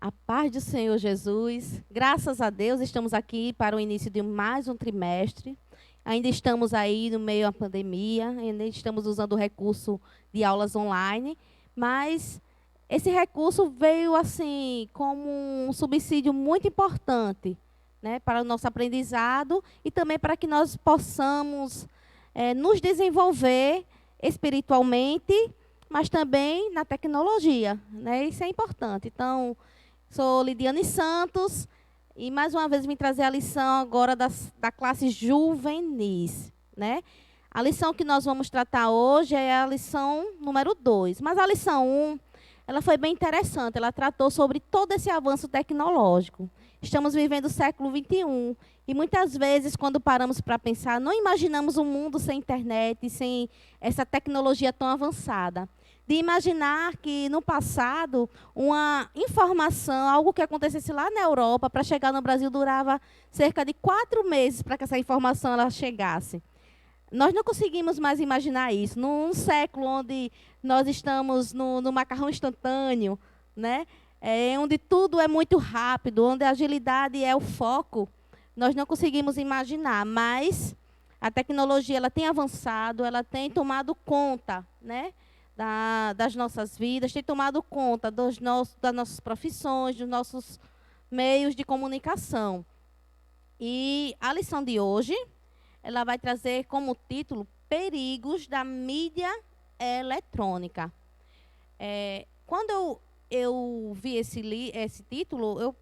A paz do Senhor Jesus. Graças a Deus, estamos aqui para o início de mais um trimestre. Ainda estamos aí no meio da pandemia, ainda estamos usando o recurso de aulas online, mas esse recurso veio assim como um subsídio muito importante, né, para o nosso aprendizado e também para que nós possamos nos desenvolver espiritualmente, mas também na tecnologia, né? Isso é importante. Então, sou Lidiane Santos e mais uma vez vim trazer a lição agora da classe juvenis, né? A lição que nós vamos tratar hoje é a lição número 2, mas a lição 1, ela foi bem interessante, ela tratou sobre todo esse avanço tecnológico. Estamos vivendo o século XXI e muitas vezes, quando paramos para pensar, não imaginamos um mundo sem internet, sem essa tecnologia tão avançada. De imaginar que, no passado, uma informação, algo que acontecesse lá na Europa, para chegar no Brasil, durava cerca de 4 meses para que essa informação ela chegasse. Nós não conseguimos mais imaginar isso. Num século onde nós estamos no macarrão instantâneo, né? Onde tudo é muito rápido, onde a agilidade é o foco, nós não conseguimos imaginar. Mas a tecnologia ela tem avançado, ela tem tomado conta, né, das nossas vidas, tem tomado conta das nossas profissões, dos nossos meios de comunicação. E a lição de hoje, ela vai trazer como título Perigos da mídia eletrônica. Quando eu vi esse título, eu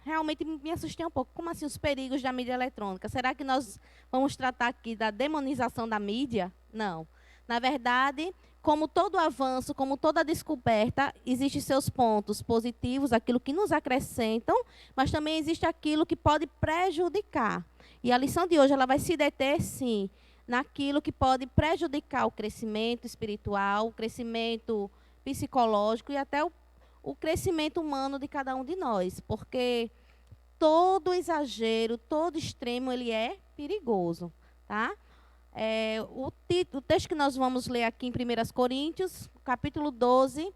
realmente me assustei um pouco. Como assim os perigos da mídia eletrônica? Será que nós vamos tratar aqui da demonização da mídia? Não. Na verdade, como todo avanço, como toda descoberta, existem seus pontos positivos, aquilo que nos acrescentam, mas também existe aquilo que pode prejudicar. E a lição de hoje ela vai se deter, sim, naquilo que pode prejudicar o crescimento espiritual, o crescimento psicológico e até o crescimento humano de cada um de nós. Porque todo exagero, todo extremo, ele é perigoso, tá? O texto que nós vamos ler aqui em 1 Coríntios, capítulo 12,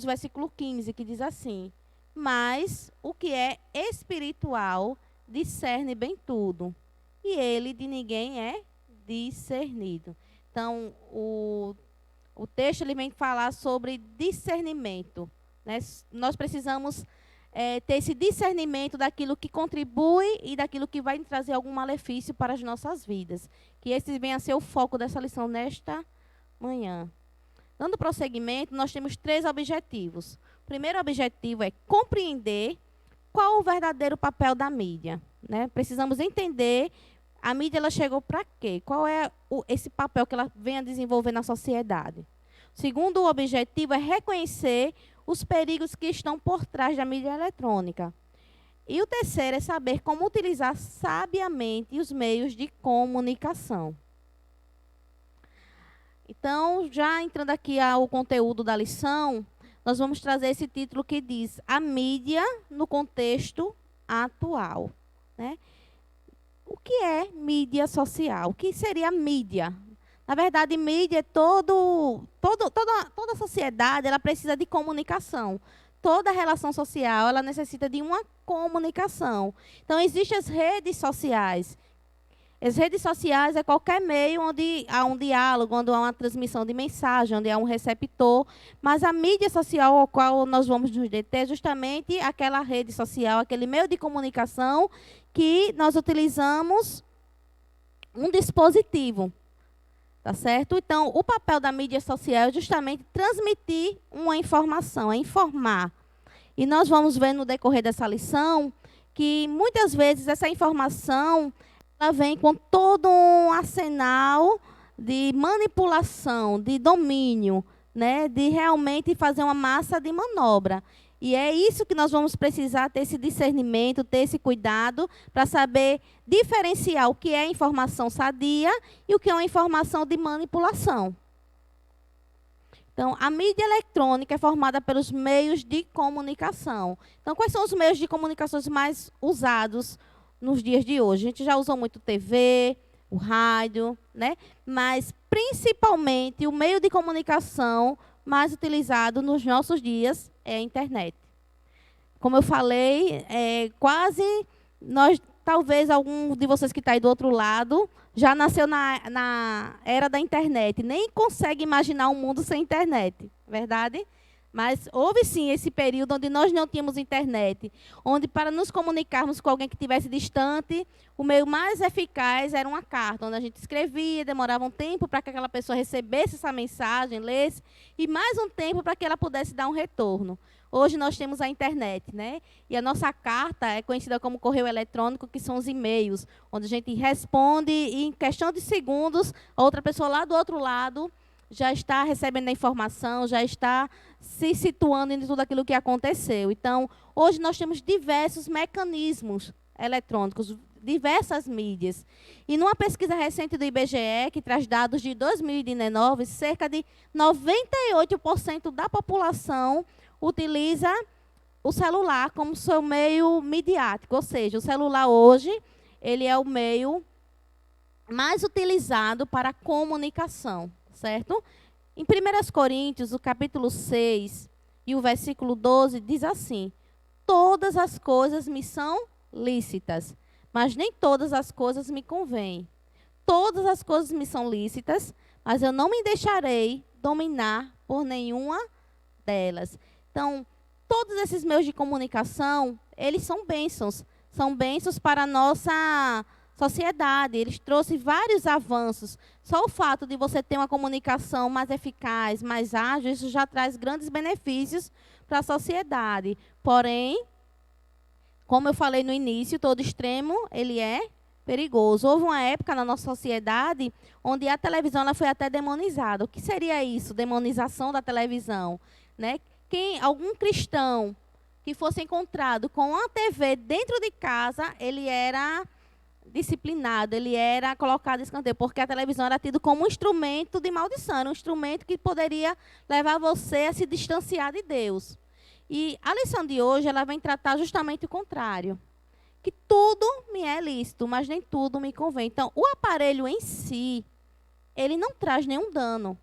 versículo 15, que diz assim: mas o que é espiritual discerne bem tudo, e ele de ninguém é discernido. Então, o texto ele vem falar sobre discernimento, né? Nós precisamos ter esse discernimento daquilo que contribui e daquilo que vai trazer algum malefício para as nossas vidas. Que esse venha a ser o foco dessa lição nesta manhã. Dando prosseguimento, nós temos 3 objetivos. O primeiro objetivo é compreender qual o verdadeiro papel da mídia, né? Precisamos entender a mídia ela chegou para quê? Qual é esse papel que ela vem a desenvolver na sociedade? O segundo objetivo é reconhecer os perigos que estão por trás da mídia eletrônica. E o terceiro é saber como utilizar sabiamente os meios de comunicação. Então, já entrando aqui ao conteúdo da lição, nós vamos trazer esse título que diz A Mídia no Contexto Atual, né? O que é mídia social? O que seria mídia? Na verdade, mídia é toda a sociedade, ela precisa de comunicação. Toda relação social, ela necessita de uma comunicação. Então, existem as redes sociais. As redes sociais é qualquer meio onde há um diálogo, onde há uma transmissão de mensagem, onde há um receptor. Mas a mídia social ao qual nós vamos nos deter é justamente aquela rede social, aquele meio de comunicação que nós utilizamos um dispositivo. Tá certo? Então, o papel da mídia social é justamente transmitir uma informação, é informar. E nós vamos ver no decorrer dessa lição que muitas vezes essa informação ela vem com todo um arsenal de manipulação, de domínio, né? De realmente fazer uma massa de manobra. E é isso que nós vamos precisar ter esse discernimento, ter esse cuidado para saber diferenciar o que é informação sadia e o que é uma informação de manipulação. Então, a mídia eletrônica é formada pelos meios de comunicação. Então, quais são os meios de comunicação mais usados nos dias de hoje? A gente já usou muito TV, o rádio, né? Mas, principalmente, o meio de comunicação mais utilizado nos nossos dias é a internet. como eu falei, quase nós, talvez algum de vocês que está aí do outro lado, já nasceu na era da internet, nem consegue imaginar um mundo sem internet, verdade? Mas houve sim esse período onde nós não tínhamos internet, onde para nos comunicarmos com alguém que estivesse distante, o meio mais eficaz era uma carta, onde a gente escrevia, demorava um tempo para que aquela pessoa recebesse essa mensagem, lesse, e mais um tempo para que ela pudesse dar um retorno. Hoje nós temos a internet, né? E a nossa carta é conhecida como correio eletrônico, que são os e-mails, onde a gente responde e em questão de segundos, a outra pessoa lá do outro lado já está recebendo a informação, já está se situando em tudo aquilo que aconteceu. Então, hoje nós temos diversos mecanismos eletrônicos, diversas mídias. E numa pesquisa recente do IBGE, que traz dados de 2019, cerca de 98% da população utiliza o celular como seu meio midiático. Ou seja, o celular hoje, ele é o meio mais utilizado para a comunicação. Certo? Em 1 Coríntios, o capítulo 6 e o versículo 12, diz assim: todas as coisas me são lícitas, mas nem todas as coisas me convêm. Todas as coisas me são lícitas, mas eu não me deixarei dominar por nenhuma delas. Então, todos esses meios de comunicação, eles são bênçãos para a nossa sociedade. Eles trouxeram vários avanços. Só o fato de você ter uma comunicação mais eficaz, mais ágil, isso já traz grandes benefícios para a sociedade. Porém, como eu falei no início, todo extremo, ele é perigoso. Houve uma época na nossa sociedade onde a televisão ela foi até demonizada. O que seria isso? Demonização da televisão, né? Algum cristão que fosse encontrado com uma TV dentro de casa, ele era disciplinado, ele era colocado em escanteio, porque a televisão era tida como um instrumento de maldição, era um instrumento que poderia levar você a se distanciar de Deus. E a lição de hoje, ela vem tratar justamente o contrário, que tudo me é lícito, mas nem tudo me convém. Então, o aparelho em si, ele não traz nenhum dano.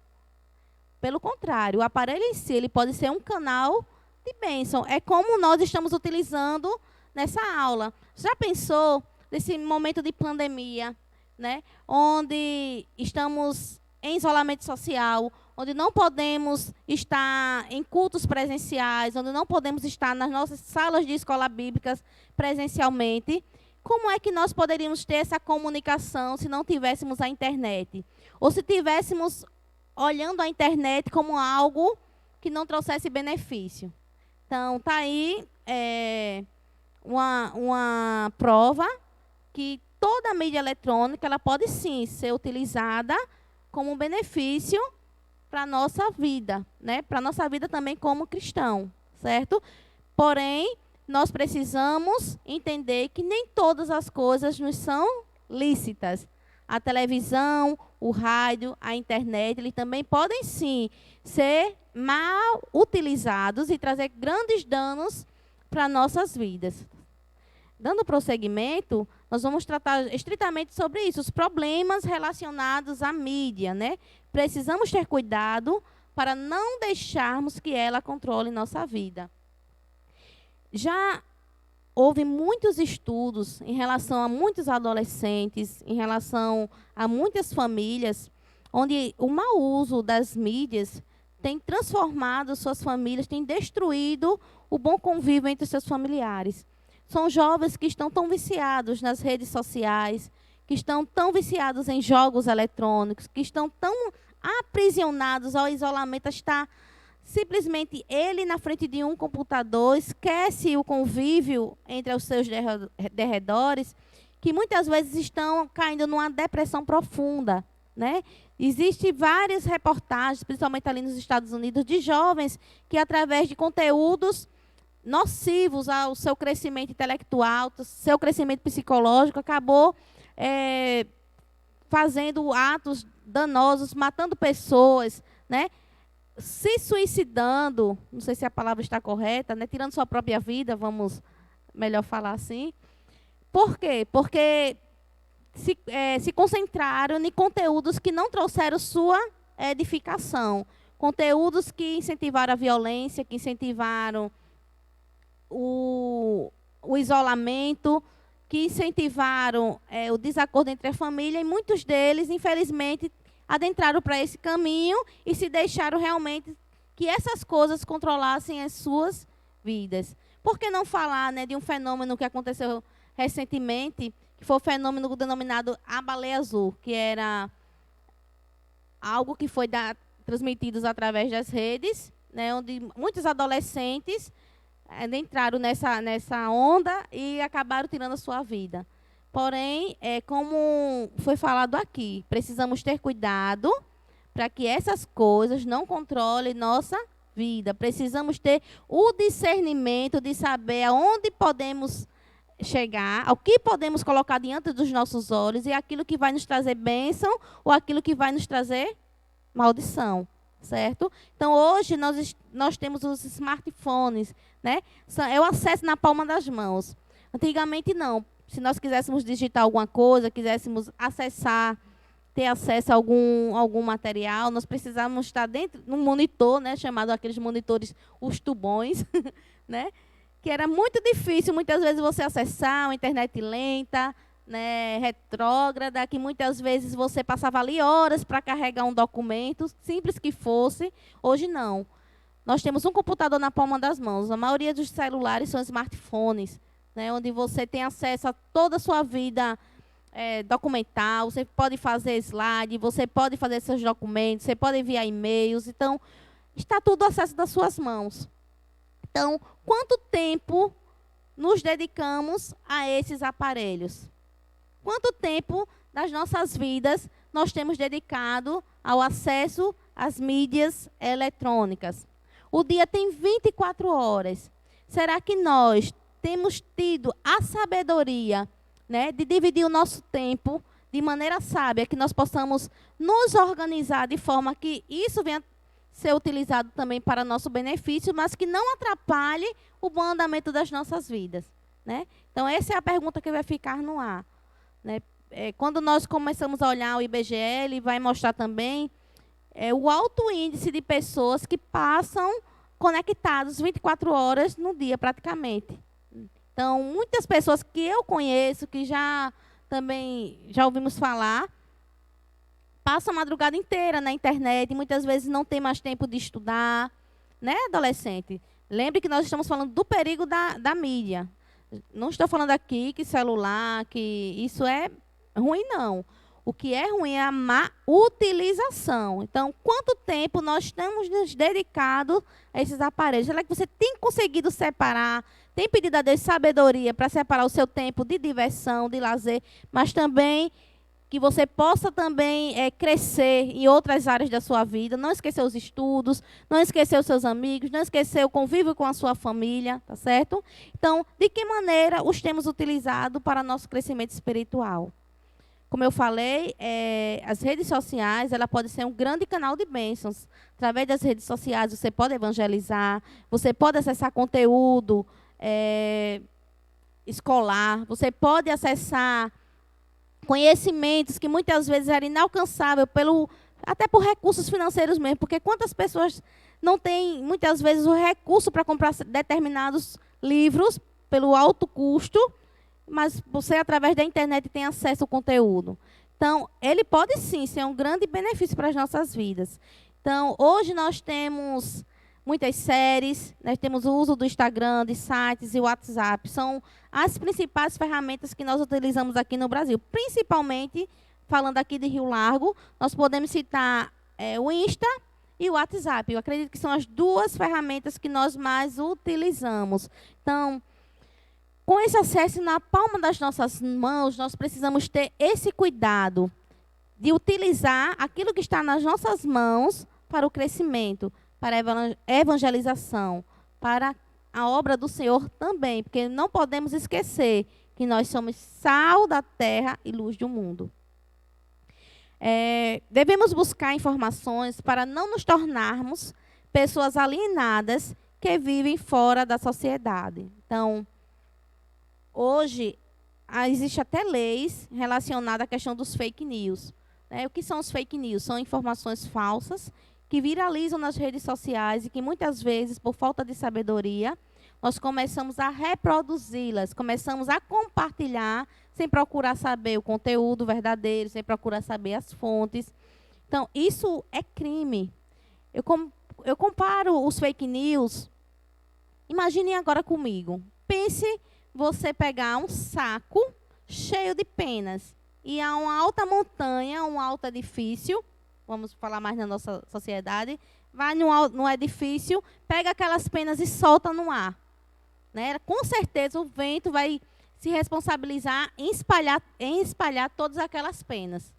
Pelo contrário, o aparelho em si, ele pode ser um canal de bênção. É como nós estamos utilizando nessa aula. Já pensou nesse momento de pandemia, né, onde estamos em isolamento social, onde não podemos estar em cultos presenciais, onde não podemos estar nas nossas salas de escola bíblicas presencialmente? Como é que nós poderíamos ter essa comunicação se não tivéssemos a internet? Ou se tivéssemos olhando a internet como algo que não trouxesse benefício? Então, está aí uma prova que toda a mídia eletrônica ela pode sim ser utilizada como um benefício para a nossa vida, né? Para a nossa vida também como cristão, certo? Porém, nós precisamos entender que nem todas as coisas nos são lícitas. A televisão, o rádio, a internet, eles também podem sim ser mal utilizados e trazer grandes danos para nossas vidas. Dando prosseguimento, nós vamos tratar estritamente sobre isso, os problemas relacionados à mídia, né? Precisamos ter cuidado para não deixarmos que ela controle nossa vida. Já houve muitos estudos em relação a muitos adolescentes, em relação a muitas famílias, onde o mau uso das mídias tem transformado suas famílias, tem destruído o bom convívio entre seus familiares. São jovens que estão tão viciados nas redes sociais, que estão tão viciados em jogos eletrônicos, que estão tão aprisionados ao isolamento, está simplesmente ele na frente de um computador, esquece o convívio entre os seus derredores, que muitas vezes estão caindo numa depressão profunda, né? Existem várias reportagens, principalmente ali nos Estados Unidos, de jovens que, através de conteúdos nocivos ao seu crescimento intelectual, seu crescimento psicológico, acabou fazendo atos danosos, matando pessoas, né? Se suicidando, não sei se a palavra está correta, né? Tirando sua própria vida, vamos melhor falar assim. Por quê? Porque se concentraram em conteúdos que não trouxeram sua edificação. Conteúdos que incentivaram a violência, que incentivaram o isolamento, que incentivaram o desacordo entre a família, e muitos deles, infelizmente, adentraram para esse caminho e se deixaram realmente que essas coisas controlassem as suas vidas. Por que não falar, né, de um fenômeno que aconteceu recentemente, que foi o fenômeno denominado a baleia azul, que era algo que foi transmitido através das redes, né, onde muitos adolescentes entraram nessa onda e acabaram tirando a sua vida. Porém, como foi falado aqui, precisamos ter cuidado para que essas coisas não controlem nossa vida. Precisamos ter o discernimento de saber aonde podemos chegar, ao que podemos colocar diante dos nossos olhos e aquilo que vai nos trazer bênção ou aquilo que vai nos trazer maldição, certo? Então, hoje, nós temos os smartphones, né? É o acesso na palma das mãos. Antigamente, não. Se nós quiséssemos digitar alguma coisa, quiséssemos acessar, ter acesso a algum material, nós precisávamos estar dentro de um monitor, né, chamado aqueles monitores, os tubões, né, que era muito difícil, muitas vezes, você acessar, uma internet lenta, né, retrógrada, que muitas vezes você passava ali horas para carregar um documento, simples que fosse. Hoje, não. Nós temos um computador na palma das mãos. A maioria dos celulares são smartphones, né, onde você tem acesso a toda a sua vida documental, você pode fazer slide, você pode fazer seus documentos, você pode enviar e-mails. Então, está tudo ao acesso das suas mãos. Então, quanto tempo nos dedicamos a esses aparelhos? Quanto tempo das nossas vidas nós temos dedicado ao acesso às mídias eletrônicas? O dia tem 24 horas. Será que nós temos tido a sabedoria, né, de dividir o nosso tempo de maneira sábia, que nós possamos nos organizar de forma que isso venha ser utilizado também para nosso benefício, mas que não atrapalhe o bom andamento das nossas vidas, né? Então, essa é a pergunta que vai ficar no ar, né? Quando nós começamos a olhar o IBGE, ele vai mostrar também o alto índice de pessoas que passam conectados 24 horas no dia, praticamente. Então, muitas pessoas que eu conheço, que já ouvimos falar, passam a madrugada inteira na internet, e muitas vezes não tem mais tempo de estudar, né, adolescente? Lembre que nós estamos falando do perigo da mídia. Não estou falando aqui que celular, que isso é ruim, não. O que é ruim é a má utilização. Então, quanto tempo nós estamos nos dedicados a esses aparelhos? Será que você tem conseguido separar, tem pedido a Deus sabedoria para separar o seu tempo de diversão, de lazer, mas também que você possa também crescer em outras áreas da sua vida, não esquecer os estudos, não esquecer os seus amigos, não esquecer o convívio com a sua família, tá certo? Então, de que maneira os temos utilizado para nosso crescimento espiritual? Como eu falei, as redes sociais, ela pode ser um grande canal de bênçãos. Através das redes sociais, você pode evangelizar, você pode acessar conteúdo escolar, você pode acessar conhecimentos que muitas vezes eram inalcançáveis, até por recursos financeiros mesmo, porque quantas pessoas não têm, muitas vezes, o recurso para comprar determinados livros pelo alto custo, mas você, através da internet, tem acesso ao conteúdo. Então, ele pode, sim, ser um grande benefício para as nossas vidas. Então, hoje nós temos muitas séries, nós temos o uso do Instagram, de sites e WhatsApp. São as principais ferramentas que nós utilizamos aqui no Brasil. Principalmente, falando aqui de Rio Largo, nós podemos citar o Insta e o WhatsApp. Eu acredito que são as duas ferramentas que nós mais utilizamos. Então, com esse acesso na palma das nossas mãos, nós precisamos ter esse cuidado de utilizar aquilo que está nas nossas mãos para o crescimento, para a evangelização, para a obra do Senhor também, porque não podemos esquecer que nós somos sal da terra e luz do mundo. Devemos buscar informações para não nos tornarmos pessoas alienadas que vivem fora da sociedade. Então, hoje, existe até leis relacionadas à questão dos fake news. O que são os fake news? São informações falsas que viralizam nas redes sociais e que muitas vezes, por falta de sabedoria, nós começamos a reproduzi-las, começamos a compartilhar, sem procurar saber o conteúdo verdadeiro, sem procurar saber as fontes. Então, isso é crime. Eu comparo os fake news. Imaginem agora comigo. Pense você pegar um saco cheio de penas e a uma alta montanha, um alto edifício, vamos falar mais na nossa sociedade, vai num edifício, pega aquelas penas e solta no ar. Né? Com certeza o vento vai se responsabilizar em espalhar todas aquelas penas.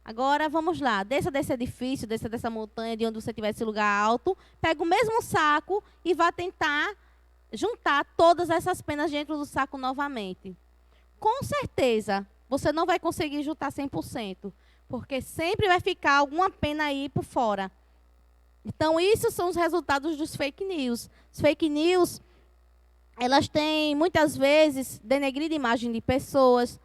Agora, vamos lá, desça desse edifício, desça dessa montanha, de onde você tiver esse lugar alto, pega o mesmo saco e vá tentar juntar todas essas penas dentro do saco novamente. Com certeza, você não vai conseguir juntar 100%, porque sempre vai ficar alguma pena aí por fora. Então, isso são os resultados dos fake news. Os fake news, elas têm, muitas vezes, denegrido a imagem de pessoas.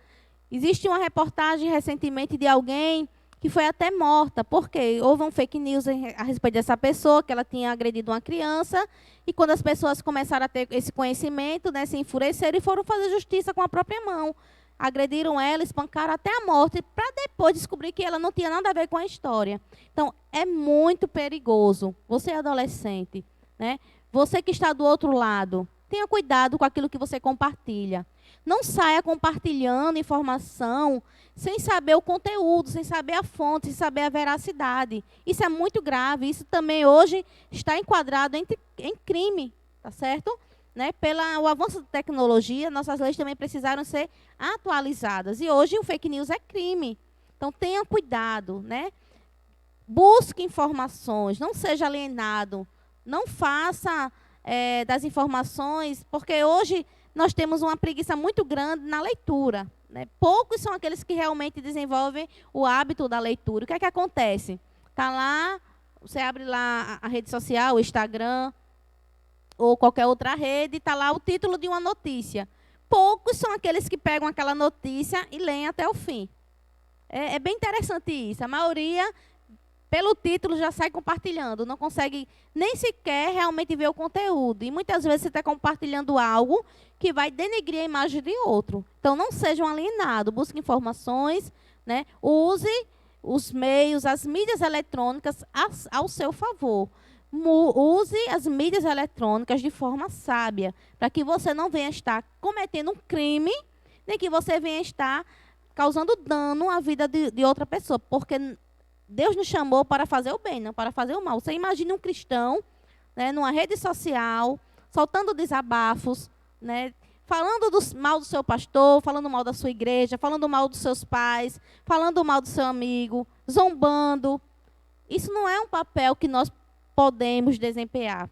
Existe uma reportagem recentemente de alguém que foi até morta, porque houve um fake news a respeito dessa pessoa, que ela tinha agredido uma criança, e quando as pessoas começaram a ter esse conhecimento, né, se enfureceram e foram fazer justiça com a própria mão. Agrediram ela, espancaram até a morte, para depois descobrir que ela não tinha nada a ver com a história. Então, é muito perigoso. Você é adolescente, né? Você que está do outro lado, tenha cuidado com aquilo que você compartilha. Não saia compartilhando informação sem saber o conteúdo, sem saber a fonte, sem saber a veracidade. Isso é muito grave. Isso também hoje está enquadrado em crime, tá certo? Né? Pelo avanço da tecnologia, nossas leis também precisaram ser atualizadas. E hoje o fake news é crime. Então tenha cuidado, né? Busque informações, não seja alienado. Não faça das informações, porque hoje nós temos uma preguiça muito grande na leitura. Né? Poucos são aqueles que realmente desenvolvem o hábito da leitura. O que é que acontece? Está lá, você abre lá a rede social, o Instagram, ou qualquer outra rede, está lá o título de uma notícia. Poucos são aqueles que pegam aquela notícia e leem até o fim. É bem interessante isso. A maioria, pelo título, já sai compartilhando. Não consegue nem sequer realmente ver o conteúdo. E muitas vezes você está compartilhando algo que vai denegrir a imagem de outro. Então, não seja um alienado. Busque informações, né? Use os meios, as mídias eletrônicas ao seu favor. Use as mídias eletrônicas de forma sábia, para que você não venha estar cometendo um crime, nem que você venha estar causando dano à vida de outra pessoa, porque Deus nos chamou para fazer o bem, não para fazer o mal. Você imagina um cristão, né, numa rede social, soltando desabafos, né, falando mal do seu pastor, falando mal da sua igreja, falando mal dos seus pais, falando mal do seu amigo, zombando. Isso não é um papel que nós podemos desempenhar.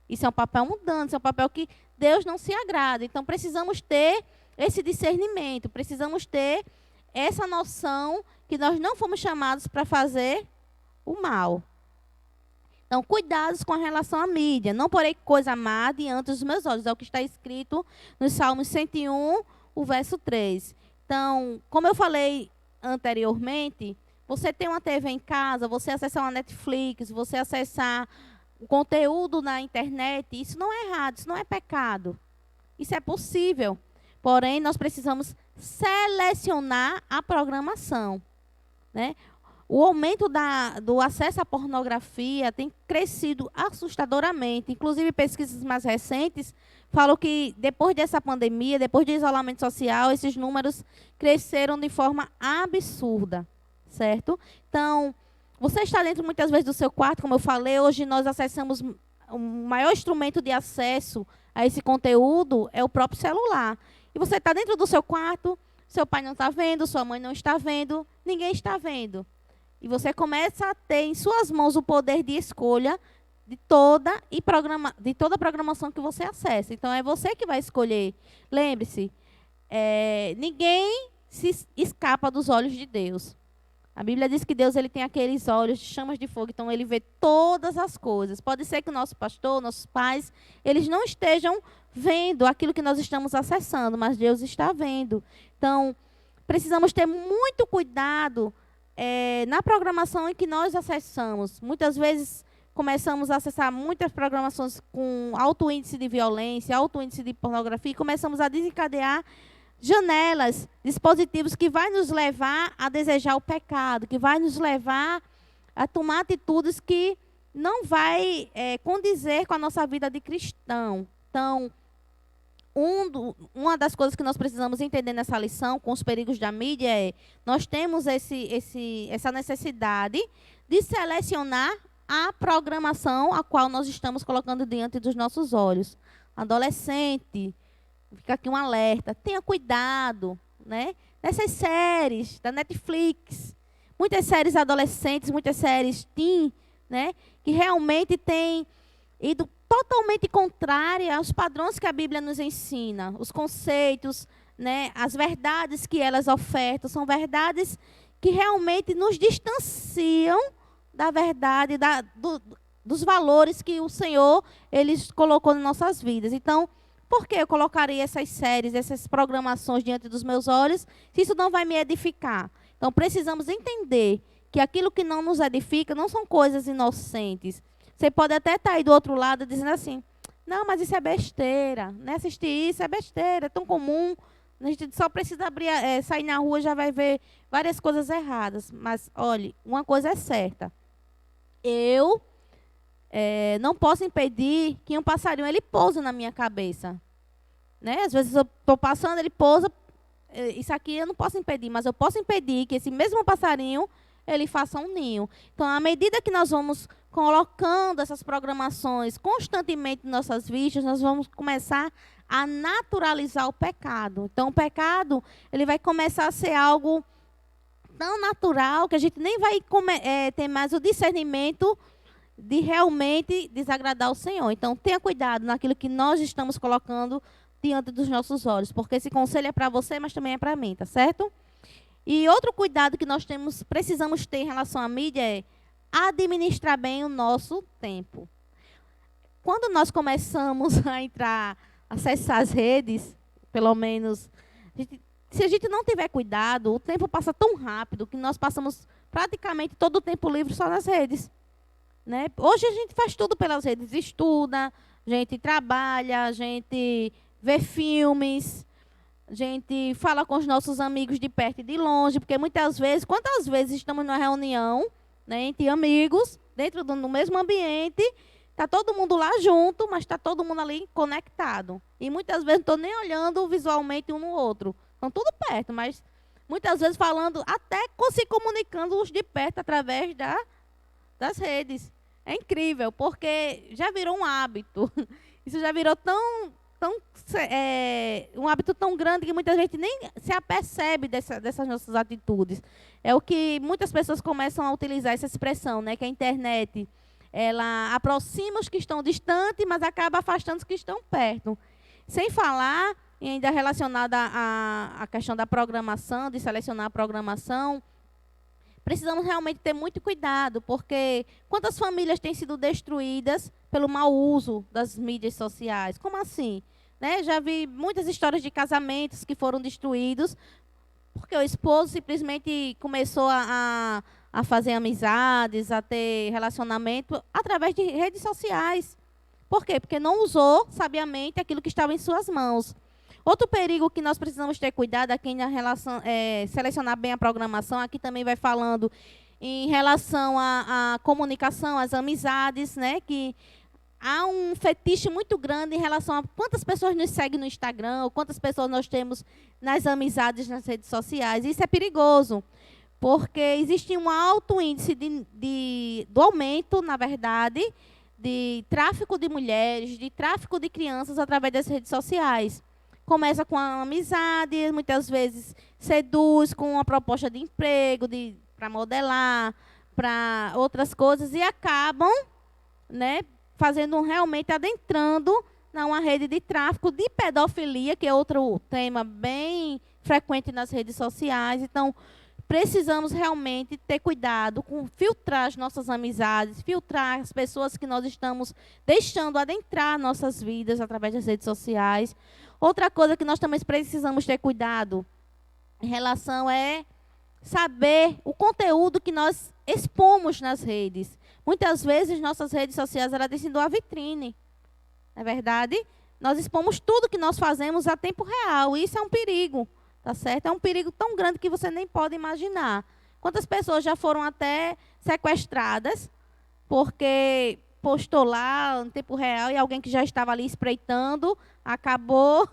Isso é um papel mundano, isso é um papel que Deus não se agrada. Então, precisamos ter esse discernimento, precisamos ter essa noção que nós não fomos chamados para fazer o mal. Então, cuidados com a relação à mídia. Não porei coisa má diante dos meus olhos. É o que está escrito no Salmos 101, o verso 3. Então, como eu falei anteriormente, você tem uma TV em casa, você acessar uma Netflix, você acessar o conteúdo na internet, isso não é errado, isso não é pecado. Isso é possível. Porém, nós precisamos selecionar a programação. Né? O aumento do acesso à pornografia tem crescido assustadoramente. Inclusive, pesquisas mais recentes falam que depois dessa pandemia, depois do isolamento social, esses números cresceram de forma absurda. Certo? Então, você está dentro muitas vezes do seu quarto, como eu falei, hoje nós acessamos, o maior instrumento de acesso a esse conteúdo é o próprio celular. E você está dentro do seu quarto, seu pai não está vendo, sua mãe não está vendo, ninguém está vendo. E você começa a ter em suas mãos o poder de escolha de toda a programação que você acessa. Então, é você que vai escolher. Lembre-se, ninguém se escapa dos olhos de Deus. A Bíblia diz que Deus ele tem aqueles olhos de chamas de fogo, então ele vê todas as coisas. Pode ser que o nosso pastor, nossos pais, eles não estejam vendo aquilo que nós estamos acessando, mas Deus está vendo. Então, precisamos ter muito cuidado na programação em que nós acessamos. Muitas vezes, começamos a acessar muitas programações com alto índice de violência, alto índice de pornografia, e começamos a desencadear janelas, dispositivos que vai nos levar a desejar o pecado, que vai nos levar a tomar atitudes que não vai condizer com a nossa vida de cristão. Então, uma das coisas que nós precisamos entender nessa lição, com os perigos da mídia, é nós temos essa necessidade de selecionar a programação a qual nós estamos colocando diante dos nossos olhos. Adolescente, fica aqui um alerta, tenha cuidado, né? Nessas séries da Netflix, muitas séries adolescentes, muitas séries teen, né? Que realmente têm ido totalmente contrária aos padrões que a Bíblia nos ensina, os conceitos, né? As verdades que elas ofertam, são verdades que realmente nos distanciam da verdade, dos valores que o Senhor ele colocou nas nossas vidas. Então, por que eu colocaria essas séries, essas programações diante dos meus olhos, se isso não vai me edificar? Então, precisamos entender que aquilo que não nos edifica não são coisas inocentes. Você pode até estar aí do outro lado dizendo assim, não, mas isso é besteira, né? Assistir isso é besteira, é tão comum, a gente só precisa sair na rua e já vai ver várias coisas erradas. Mas, olhe, uma coisa é certa, eu não posso impedir que um passarinho ele pouse na minha cabeça. Né? Às vezes eu estou passando, ele pousa, isso aqui eu não posso impedir, mas eu posso impedir que esse mesmo passarinho ele faça um ninho. Então, à medida que nós vamos colocando essas programações constantemente em nossas vistas, nós vamos começar a naturalizar o pecado. Então, o pecado ele vai começar a ser algo tão natural que a gente nem vai ter mais o discernimento de realmente desagradar o Senhor. Então, tenha cuidado naquilo que nós estamos colocando diante dos nossos olhos, porque esse conselho é para você, mas também é para mim, tá certo? E outro cuidado que nós precisamos ter em relação à mídia é administrar bem o nosso tempo. Quando nós começamos a acessar as redes, pelo menos, se a gente não tiver cuidado, o tempo passa tão rápido que nós passamos praticamente todo o tempo livre só nas redes. Né? Hoje a gente faz tudo pelas redes, estuda, a gente trabalha, a gente vê filmes, a gente fala com os nossos amigos de perto e de longe, porque muitas vezes, quantas vezes estamos numa reunião, né, entre amigos, dentro do mesmo ambiente, está todo mundo lá junto, mas está todo mundo ali conectado. E muitas vezes não estou nem olhando visualmente um no outro. Estão tudo perto, mas muitas vezes falando, até se comunicando os de perto através das redes. É incrível, porque já virou um hábito. Isso já virou um hábito tão grande que muita gente nem se apercebe dessas nossas atitudes. É o que muitas pessoas começam a utilizar essa expressão, né? Que a internet ela aproxima os que estão distantes, mas acaba afastando os que estão perto. Sem falar, e ainda relacionada à questão da programação, de selecionar a programação, precisamos realmente ter muito cuidado, porque quantas famílias têm sido destruídas pelo mau uso das mídias sociais? Como assim? Né? Já vi muitas histórias de casamentos que foram destruídos porque o esposo simplesmente começou a fazer amizades, a ter relacionamento através de redes sociais. Por quê? Porque não usou sabiamente aquilo que estava em suas mãos. Outro perigo que nós precisamos ter cuidado aqui na relação, selecionar bem a programação, aqui também vai falando em relação à comunicação, às amizades, né? Que há um fetiche muito grande em relação a quantas pessoas nos seguem no Instagram, ou quantas pessoas nós temos nas amizades nas redes sociais. Isso é perigoso, porque existe um alto índice do aumento, na verdade, de tráfico de mulheres, de tráfico de crianças através das redes sociais. Começa com a amizade, muitas vezes seduz com uma proposta de emprego, para modelar, para outras coisas, e acabam, né, realmente adentrando numa rede de tráfico de pedofilia, que é outro tema bem frequente nas redes sociais. Então, precisamos realmente ter cuidado com filtrar as nossas amizades, filtrar as pessoas que nós estamos deixando adentrar nossas vidas através das redes sociais. Outra coisa que nós também precisamos ter cuidado em relação é saber o conteúdo que nós expomos nas redes. Muitas vezes nossas redes sociais elas têm sido a vitrine, não é verdade? Nós expomos tudo que nós fazemos a tempo real, e isso é um perigo, tá certo? É um perigo tão grande que você nem pode imaginar. Quantas pessoas já foram até sequestradas porque postou lá no tempo real e alguém que já estava ali espreitando acabou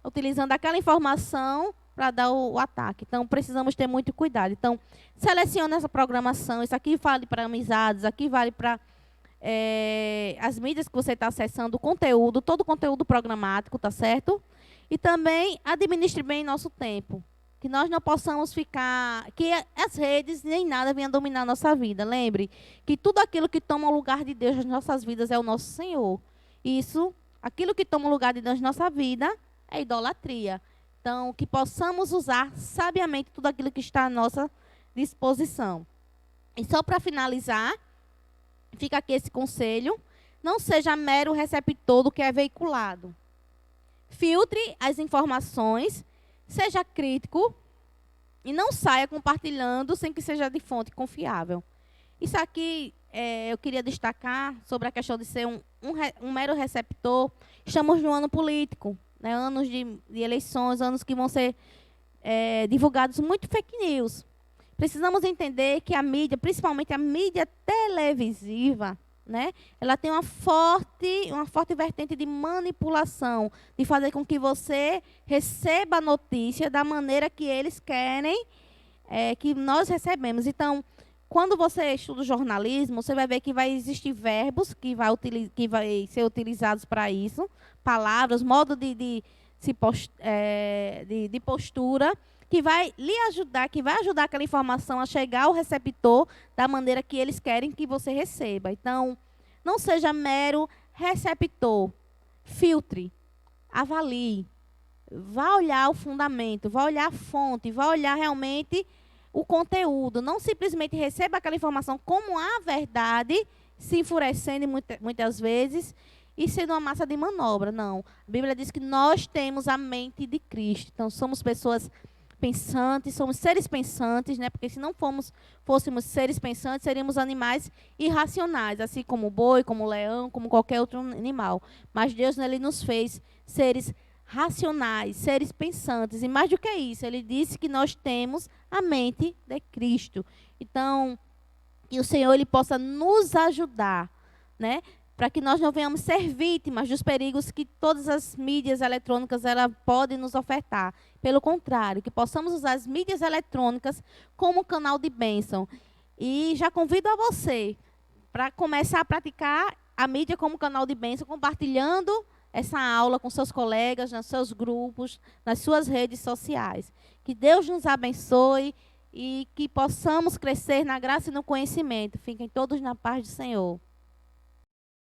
utilizando aquela informação para dar o ataque. Então, precisamos ter muito cuidado. Então, selecione essa programação. Isso aqui vale para amizades, aqui vale para as mídias que você está acessando, o conteúdo, todo o conteúdo programático, tá certo? E também administre bem nosso tempo. Que nós não possamos ficar... Que as redes nem nada venham dominar a nossa vida. Lembre que tudo aquilo que toma o lugar de Deus nas nossas vidas é o nosso Senhor. Isso, aquilo que toma o lugar de Deus na nossa vida é idolatria. Então, que possamos usar sabiamente tudo aquilo que está à nossa disposição. E só para finalizar, fica aqui esse conselho. Não seja mero receptor do que é veiculado. Filtre as informações, seja crítico e não saia compartilhando sem que seja de fonte confiável. Isso aqui eu queria destacar sobre a questão de ser um mero receptor. Estamos no ano político, né? Anos de eleições, anos que vão ser divulgados muito fake news. Precisamos entender que a mídia, principalmente a mídia televisiva, né, ela tem uma forte vertente de manipulação, de fazer com que você receba a notícia da maneira que eles querem que nós recebemos. Então, quando você estuda o jornalismo, você vai ver que vai existir verbos que vai ser utilizados para isso, palavras, modo de postura, que vai lhe ajudar, que vai ajudar aquela informação a chegar ao receptor da maneira que eles querem que você receba. Então, não seja mero receptor. Filtre, avalie, vá olhar o fundamento, vá olhar a fonte, vá olhar realmente o conteúdo. Não simplesmente receba aquela informação como a verdade, se enfurecendo muitas vezes e sendo uma massa de manobra. Não. A Bíblia diz que nós temos a mente de Cristo. Então, somos pessoas pensantes, somos seres pensantes, né? Porque se não fôssemos seres pensantes, seríamos animais irracionais, assim como o boi, como o leão, como qualquer outro animal. Mas Deus, ele nos fez seres racionais, seres pensantes. E mais do que isso, ele disse que nós temos a mente de Cristo. Então, que o Senhor ele possa nos ajudar, né? Para que nós não venhamos ser vítimas dos perigos que todas as mídias eletrônicas ela podem nos ofertar. Pelo contrário, que possamos usar as mídias eletrônicas como canal de bênção. E já convido a você para começar a praticar a mídia como canal de bênção, compartilhando essa aula com seus colegas, nos seus grupos, nas suas redes sociais. Que Deus nos abençoe e que possamos crescer na graça e no conhecimento. Fiquem todos na paz do Senhor.